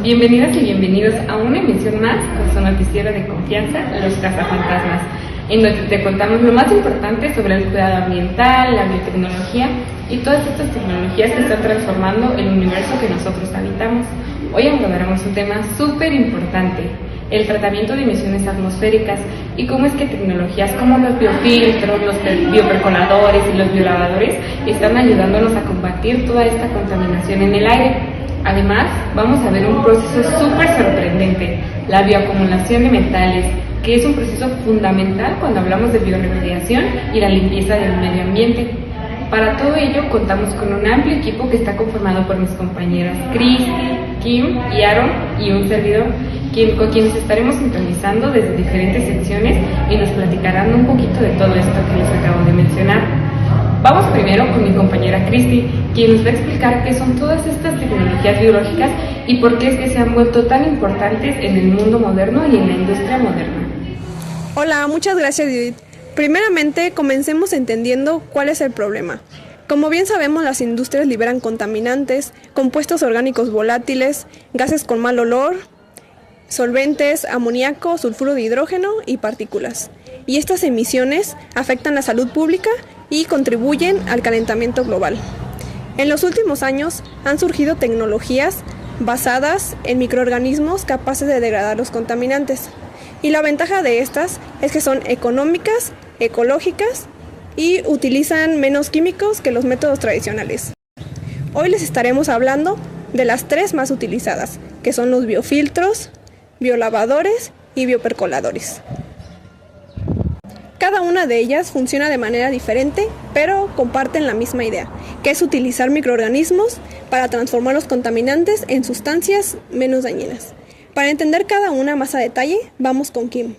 Bienvenidas y bienvenidos a una emisión más con su noticiero de confianza, Los Cazafantasmas, en donde te contamos lo más importante sobre el cuidado ambiental, la biotecnología y todas estas tecnologías que están transformando el universo que nosotros habitamos. Hoy abordaremos un tema súper importante, el tratamiento de emisiones atmosféricas y cómo es que tecnologías como los biofiltros, los biopercoladores y los biolavadores están ayudándonos a combatir toda esta contaminación en el aire. Además, vamos a ver un proceso súper sorprendente, la bioacumulación de metales, que es un proceso fundamental cuando hablamos de bioremediación y la limpieza del medio ambiente. Para todo ello contamos con un amplio equipo que está conformado por mis compañeras Cristi, Kim y Aaron y un servidor, con quienes estaremos sintonizando desde diferentes secciones y nos platicarán un poquito de todo esto que les acabo de mencionar. Vamos primero con mi compañera Cristi, quien nos va a explicar qué son todas estas tecnologías biológicas y por qué es que se han vuelto tan importantes en el mundo moderno y en la industria moderna. Hola, muchas gracias, Judith. Primeramente, comencemos entendiendo cuál es el problema. Como bien sabemos, las industrias liberan contaminantes, compuestos orgánicos volátiles, gases con mal olor, solventes, amoníaco, sulfuro de hidrógeno y partículas. Y estas emisiones afectan la salud pública y contribuyen al calentamiento global. En los últimos años han surgido tecnologías basadas en microorganismos capaces de degradar los contaminantes. Y la ventaja de estas es que son económicas, ecológicas y utilizan menos químicos que los métodos tradicionales. Hoy les estaremos hablando de las tres más utilizadas, que son los biofiltros, biolavadores y biopercoladores. Cada una de ellas funciona de manera diferente, pero comparten la misma idea, que es utilizar microorganismos para transformar los contaminantes en sustancias menos dañinas. Para entender cada una más a detalle, vamos con Kim.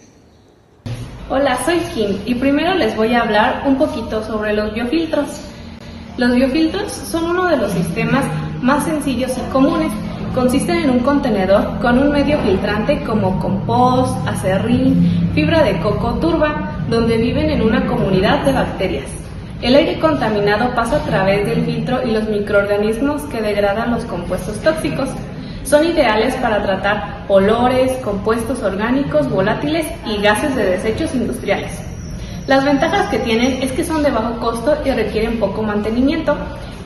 Hola, soy Kim y primero les voy a hablar un poquito sobre los biofiltros. Los biofiltros son uno de los sistemas más sencillos y comunes. Consisten en un contenedor con un medio filtrante como compost, acerrín, fibra de coco, turba, donde viven en una comunidad de bacterias. El aire contaminado pasa a través del filtro y los microorganismos que degradan los compuestos tóxicos. Son ideales para tratar olores, compuestos orgánicos, volátiles y gases de desechos industriales. Las ventajas que tienen es que son de bajo costo y requieren poco mantenimiento.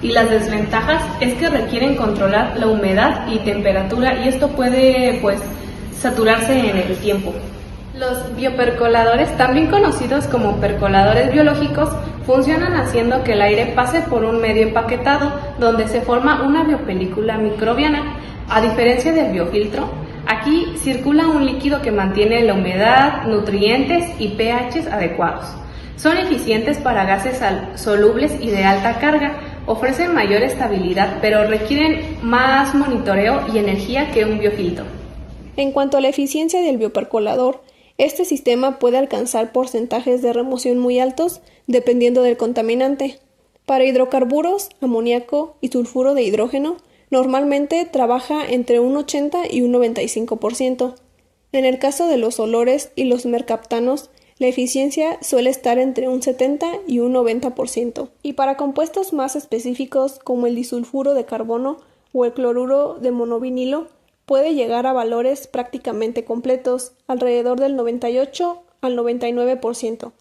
Y las desventajas es que requieren controlar la humedad y temperatura y esto puede saturarse en el tiempo. Los biopercoladores, también conocidos como percoladores biológicos, funcionan haciendo que el aire pase por un medio empaquetado donde se forma una biopelícula microbiana. A diferencia del biofiltro, aquí circula un líquido que mantiene la humedad, nutrientes y pHs adecuados. Son eficientes para gases solubles y de alta carga, ofrecen mayor estabilidad, pero requieren más monitoreo y energía que un biofiltro. En cuanto a la eficiencia del biopercolador, este sistema puede alcanzar porcentajes de remoción muy altos dependiendo del contaminante. Para hidrocarburos, amoníaco y sulfuro de hidrógeno, normalmente trabaja entre un 80 y un 95%. En el caso de los olores y los mercaptanos, la eficiencia suele estar entre un 70 y un 90%. Y para compuestos más específicos como el disulfuro de carbono o el cloruro de monovinilo, puede llegar a valores prácticamente completos, alrededor del 98 al 99%.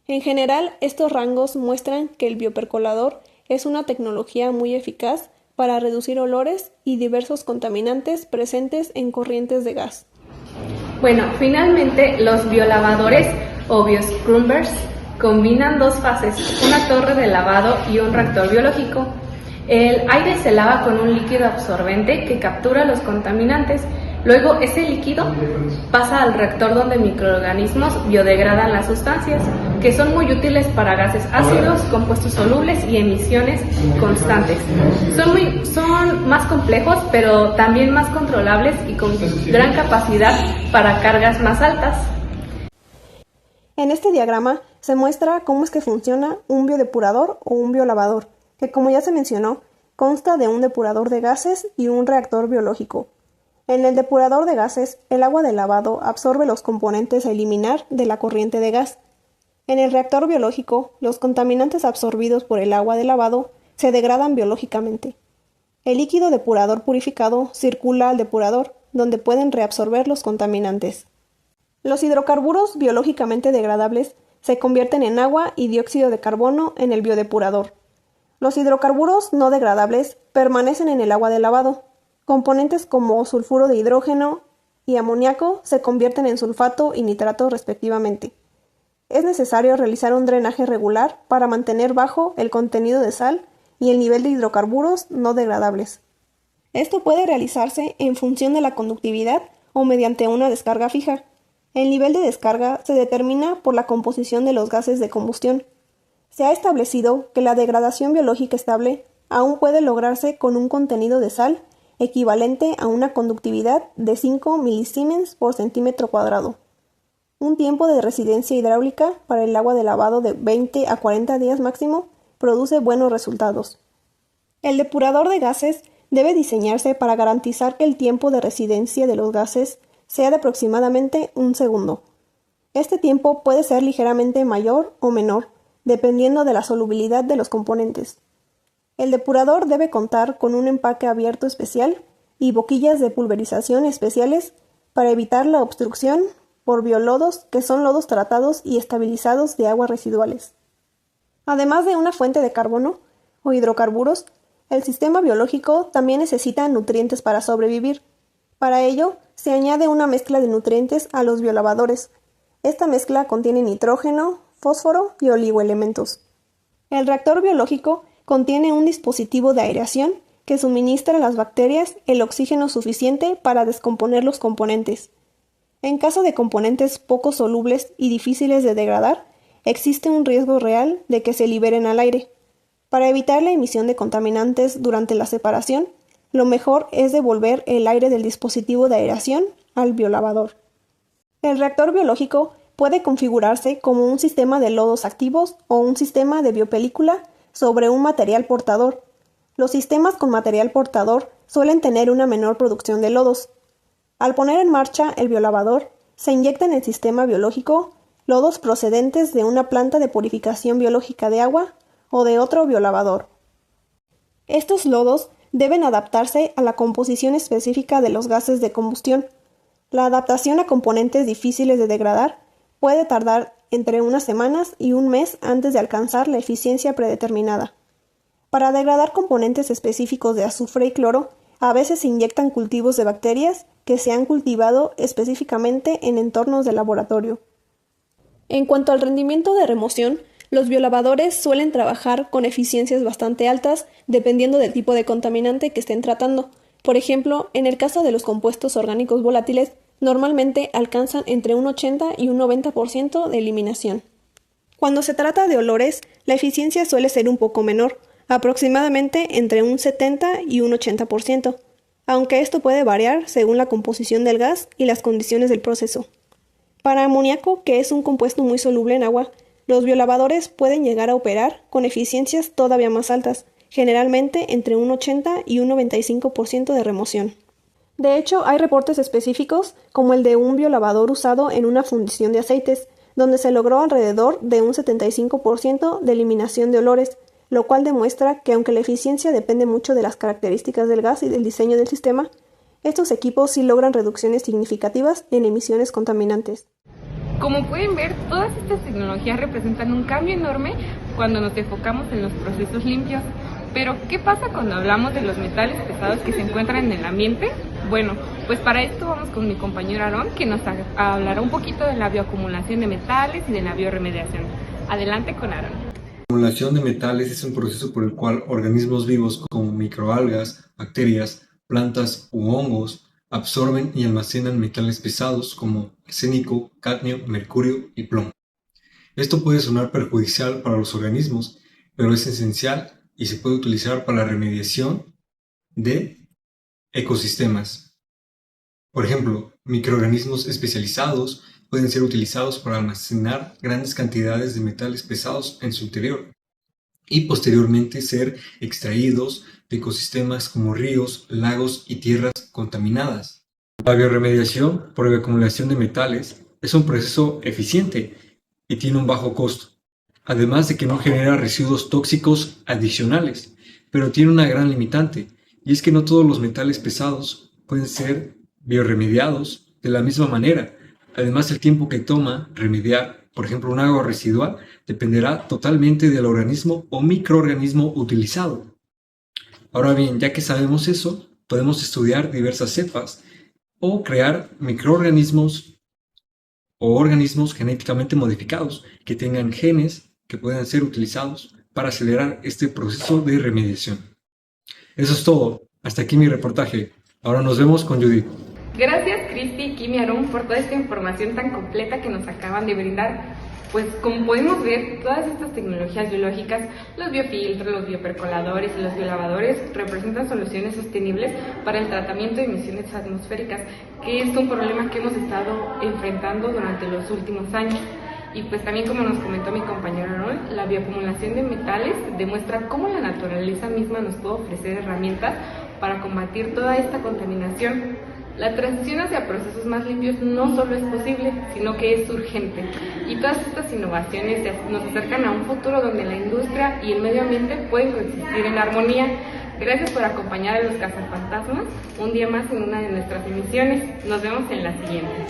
En general, estos rangos muestran que el biopercolador es una tecnología muy eficaz para reducir olores y diversos contaminantes presentes en corrientes de gas. Bueno, finalmente los biolavadores o bioscrumbers combinan dos fases, una torre de lavado y un reactor biológico. El aire se lava con un líquido absorbente que captura los contaminantes. Luego ese líquido pasa al reactor donde microorganismos biodegradan las sustancias, que son muy útiles para gases ácidos, compuestos solubles y emisiones constantes. Son más complejos, pero también más controlables y con gran capacidad para cargas más altas. En este diagrama se muestra cómo es que funciona un biodepurador o un biolavador, que como ya se mencionó, consta de un depurador de gases y un reactor biológico. En el depurador de gases, el agua de lavado absorbe los componentes a eliminar de la corriente de gas. En el reactor biológico, los contaminantes absorbidos por el agua de lavado se degradan biológicamente. El líquido depurador purificado circula al depurador, donde pueden reabsorber los contaminantes. Los hidrocarburos biológicamente degradables se convierten en agua y dióxido de carbono en el biodepurador. Los hidrocarburos no degradables permanecen en el agua de lavado. Componentes como sulfuro de hidrógeno y amoníaco se convierten en sulfato y nitrato respectivamente. Es necesario realizar un drenaje regular para mantener bajo el contenido de sal y el nivel de hidrocarburos no degradables. Esto puede realizarse en función de la conductividad o mediante una descarga fija. El nivel de descarga se determina por la composición de los gases de combustión. Se ha establecido que la degradación biológica estable aún puede lograrse con un contenido de sal equivalente a una conductividad de 5 milisiemens por centímetro cuadrado. Un tiempo de residencia hidráulica para el agua de lavado de 20 a 40 días máximo produce buenos resultados. El depurador de gases debe diseñarse para garantizar que el tiempo de residencia de los gases sea de aproximadamente 1 segundo. Este tiempo puede ser ligeramente mayor o menor, dependiendo de la solubilidad de los componentes. El depurador debe contar con un empaque abierto especial y boquillas de pulverización especiales para evitar la obstrucción por biolodos, que son lodos tratados y estabilizados de aguas residuales. Además de una fuente de carbono o hidrocarburos, el sistema biológico también necesita nutrientes para sobrevivir. Para ello, se añade una mezcla de nutrientes a los biolavadores. Esta mezcla contiene nitrógeno, fósforo y oligoelementos. El reactor biológico contiene un dispositivo de aireación que suministra a las bacterias el oxígeno suficiente para descomponer los componentes. En caso de componentes poco solubles y difíciles de degradar, existe un riesgo real de que se liberen al aire. Para evitar la emisión de contaminantes durante la separación, lo mejor es devolver el aire del dispositivo de aireación al biolavador. El reactor biológico puede configurarse como un sistema de lodos activos o un sistema de biopelícula sobre un material portador. Los sistemas con material portador suelen tener una menor producción de lodos. Al poner en marcha el biolavador, se inyecta en el sistema biológico lodos procedentes de una planta de purificación biológica de agua o de otro biolavador. Estos lodos deben adaptarse a la composición específica de los gases de combustión. La adaptación a componentes difíciles de degradar puede tardar entre unas semanas y un mes antes de alcanzar la eficiencia predeterminada. Para degradar componentes específicos de azufre y cloro, a veces se inyectan cultivos de bacterias que se han cultivado específicamente en entornos de laboratorio. En cuanto al rendimiento de remoción, los biolavadores suelen trabajar con eficiencias bastante altas dependiendo del tipo de contaminante que estén tratando. Por ejemplo, en el caso de los compuestos orgánicos volátiles, normalmente alcanzan entre un 80 y un 90% de eliminación. Cuando se trata de olores, la eficiencia suele ser un poco menor, aproximadamente entre un 70 y un 80%, aunque esto puede variar según la composición del gas y las condiciones del proceso. Para amoníaco, que es un compuesto muy soluble en agua, los biolavadores pueden llegar a operar con eficiencias todavía más altas, generalmente entre un 80 y un 95% de remoción. De hecho, hay reportes específicos, como el de un biolavador usado en una fundición de aceites, donde se logró alrededor de un 75% de eliminación de olores, lo cual demuestra que aunque la eficiencia depende mucho de las características del gas y del diseño del sistema, estos equipos sí logran reducciones significativas en emisiones contaminantes. Como pueden ver, todas estas tecnologías representan un cambio enorme cuando nos enfocamos en los procesos limpios. Pero, ¿qué pasa cuando hablamos de los metales pesados que se encuentran en el ambiente? Bueno, pues para esto vamos con mi compañero Aarón, que nos hablará un poquito de la bioacumulación de metales y de la bioremediación. Adelante con Aarón. La acumulación de metales es un proceso por el cual organismos vivos como microalgas, bacterias, plantas u hongos absorben y almacenan metales pesados como arsénico, cadmio, mercurio y plomo. Esto puede sonar perjudicial para los organismos, pero es esencial y se puede utilizar para la remediación de ecosistemas. Por ejemplo, microorganismos especializados pueden ser utilizados para almacenar grandes cantidades de metales pesados en su interior y posteriormente ser extraídos de ecosistemas como ríos, lagos y tierras contaminadas. La bioremediación por bioacumulación de metales es un proceso eficiente y tiene un bajo costo, además de que no genera residuos tóxicos adicionales, pero tiene una gran limitante, y es que no todos los metales pesados pueden ser bioremediados de la misma manera. Además, el tiempo que toma remediar, por ejemplo, un agua residual, dependerá totalmente del organismo o microorganismo utilizado. Ahora bien, ya que sabemos eso, podemos estudiar diversas cepas o crear microorganismos o organismos genéticamente modificados que tengan genes que puedan ser utilizados para acelerar este proceso de remediación. Eso es todo. Hasta aquí mi reportaje. Ahora nos vemos con Judith. Gracias Cristi, Kim y Aarón por toda esta información tan completa que nos acaban de brindar. Pues como podemos ver, todas estas tecnologías biológicas, los biofiltros, los biopercoladores y los biolavadores representan soluciones sostenibles para el tratamiento de emisiones atmosféricas, que es un problema que hemos estado enfrentando durante los últimos años. Y pues también, como nos comentó mi compañero Aaron, la bioacumulación de metales demuestra cómo la naturaleza misma nos puede ofrecer herramientas para combatir toda esta contaminación. La transición hacia procesos más limpios no solo es posible, sino que es urgente. Y todas estas innovaciones nos acercan a un futuro donde la industria y el medio ambiente pueden coexistir en armonía. Gracias por acompañar a los cazafantasmas un día más en una de nuestras emisiones. Nos vemos en la siguiente.